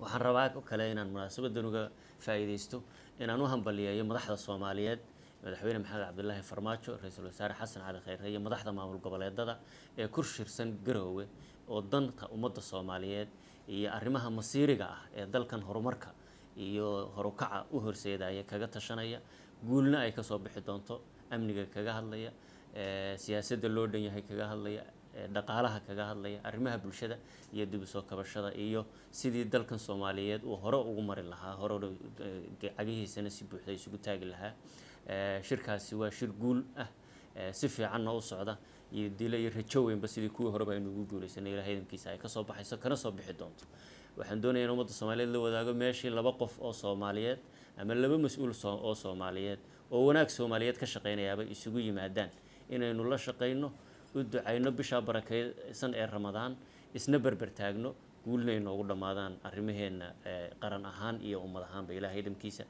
waxaan rabaa oo kale inaan munaasabadan uga faa'iideysto inaan u hambaliyeeyo madaxda Soomaaliyeed madaxweyne Maxamed Cabdullaahi Farmaajo ra'iisul wasaare Xasan Cali Khayre iyo madaxda maamul goboleedada ee ku shirsan Garowe oo danta ummadda Soomaaliyeed iyo arrimaha masiiriga ah ee dalkan horumarka iyo horukaca u horseedaya kaga tashanaya guulna ay ka soo bixi doonto amniga kaga hadlaya siyaasadda loo dhan yahay kaga hadlaya dhaqaalaha kaga hadlaya arrimaha bulshada iyo dib u soo kabashada iyo sidii dalkan Soomaaliyeed uu hore ugu mari lahaa hore cagihiisana si buuxda isugu taagi lahaa shirkaasi waa shir guul ah si fiican oo socda iyo dilay rajo weynba sidii kuwa hore baa inuu guuleysanay Ilaahay idinkiisa ay ka soo baxayso kana soo bixi doonto waxaan doonayaa in ummadda Soomaaliyeed la wadaago meeshii laba qof oo Soomaaliyeed ama laba mas'uul oo Soomaaliyeed oo wanaag Soomaaliyeed ka shaqeynayaba isugu yimaadaan inaynu la shaqeyno u ducayno bisha barakeysan ee Ramadaan isna barbar taagno guulna inoogu dhamaadaan arrimaheena qaran ahaan iyo ummad ahaanba Ilaahay idinkiisa